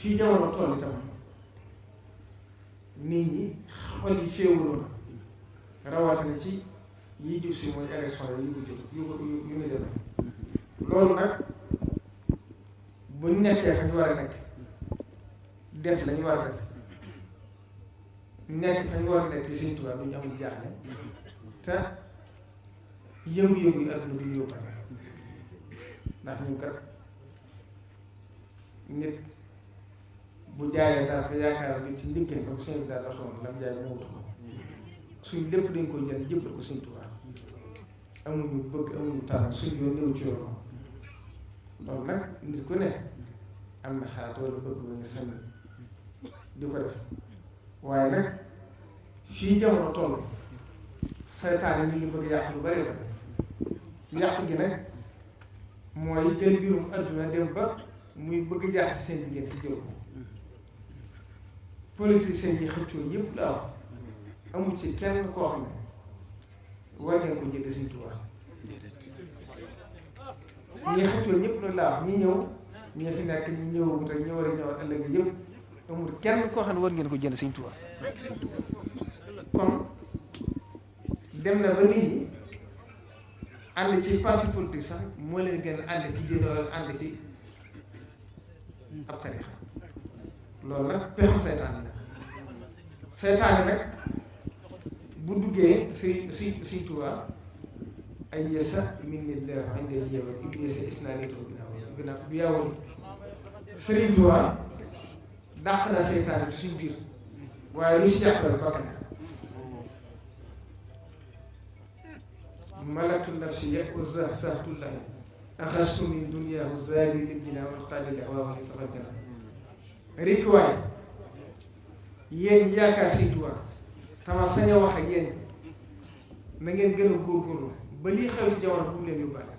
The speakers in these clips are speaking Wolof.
fii jamono toll itam nit ñi xol yi féewuloo na rawatina ci yi jub si mooy élection yi yu ñu demee loolu nag buñ nekkee fa ñu war a nekk def la ñu war a def nekk fa ñu war a nekk ci Sëriñ Tuubaa du ñu amul jaaxle te yëngu-yëngu yi adduna bi ñu yóbbaale ndax ñun kat nit bu jaayee daal te yaakaar bi ci njëkkee ba ko suñu daal la xamoon lam jaay moo wutu ko suñ lépp dañ koy jël jëppal ko Sëriñ Tuubaa amuñu bëgg amuñu tànn suñ yoon néew ci loolu loolu nag nit ku ne am na xalaat wala bëgg ba nga sànni di ko def waaye nag fii jamono toll saytaane ñu ngi bëgg yàq lu bari bari yàq gi nag mooy jël mbirum adduna dem ba muy bëgg jaax ci seen diggante jël ko politiciens yi xëccoo yëpp la wax amul ci kenn koo xam ne war ngeen ko jënd Sëriñ Tuubaa ñi xëccoo ñëpp loolu laa wax ñi ñëw ñi fi nekk ñi ñëwagut ak ñi war a ñëwaat ëllëg yëpp amul kenn koo xam ne war ngeen ko jënd Sëriñ Tuubaa kon dem na ba nit ñi ànd ci parti politique sax moo leen gën a ànd ci diine wala ànd ci ab tarixa loolu nag pexu seytaane la seytaane nag bu duggee Sëriñ Tuubaa ay yasa minillah inde jeewal iblisa isnaanito bi yaawali Sëriñ Tuubaa dàq na seytaane ci suñ biir waaye lu ci jàppale bakkan malaktu nafsi wa zahzahtullahi axastu min duniyaahu zaadi lil jinaa wal qaadili awaa li safal jana rekk waaye yéen yaakaar Sëriñ Tuubaa tama sañ a wax ak yéen na ngeen gën a góorgóorlu ba lii xew ci jamono bu mu leen yóbbaale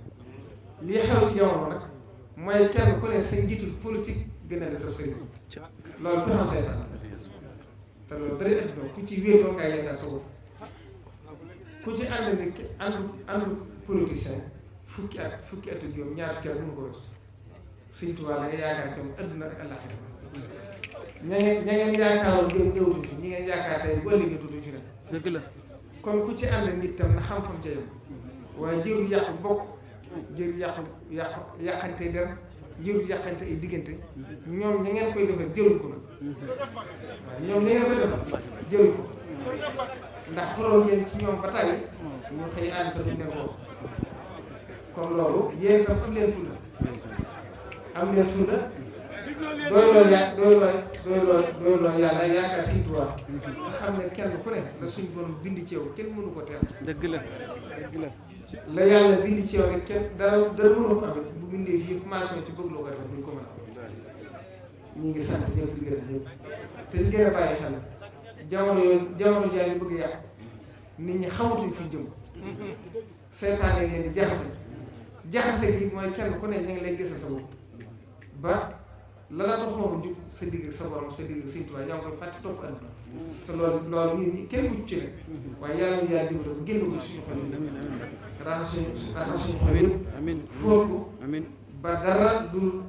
lii xew ci jamono nag mooy kenn ku ne sa njiitul politique gën a la sa sëriñ loolu bi xam saytaan te loolu dara adduna ku ci wéetoo ngay yeetal sa bopp ku ci ànd ni ànd politicien fukki at ak juróom ñaar fukki at mënu ko weesu Sëriñ Tuubaa la nga yaakaar ci moom adduna ak àllaaxira ña ngeen yaakaaroon ñëwatuñ fi ñi ngeen yaakaar tey bu ëllëgee tuuti fi ne dëgg la kon ku ci ànd nit tam na xam fam ca yam waaye jëru yàqu bokk jëru yàqante der jëru yàqante ay diggante ñoom ña ngeen koy defal jëruñ ko nag waaw ñoom ña ngeen koy defal jëruñ ko ndax xoloo ngeen ci ñoom ba tàyyi ñu xëy ànd te duñ leen ko wax kon loolu yéen itam am leen fulla doyloo yàlla yaakaar Sëriñ Tuubaa te xam ne kenn ku ne la suñ borom bind ci yow kenn mënu ko teel dëgg la la yàlla bind ci yow rek kenn dara mënu ko amit bu bindee fii formation ci bëgg loo ko defal duñ ko mën a am ñu ngi sant ñëpp di gërëm ñëpp te ñu gën a bàyyi xel jamono jaa ngi bëgg yàq nit ñi xamatuñ fi jëm seytaane leen di jaxase gi mooy kenn ku ne ñu ngi lay gisal sa bopp ba la la taxoon a jug sa digg sa borom sa digg Sëriñ Tuubaa yaa ngi koy fàtte topp àdduna te loolu nit ñi kenn mucc ci nag waaye yàlla ñu yàlla dimbali ko génn ko ci suñu xol yi raxas suñu xol yi fóot ko ba dara dul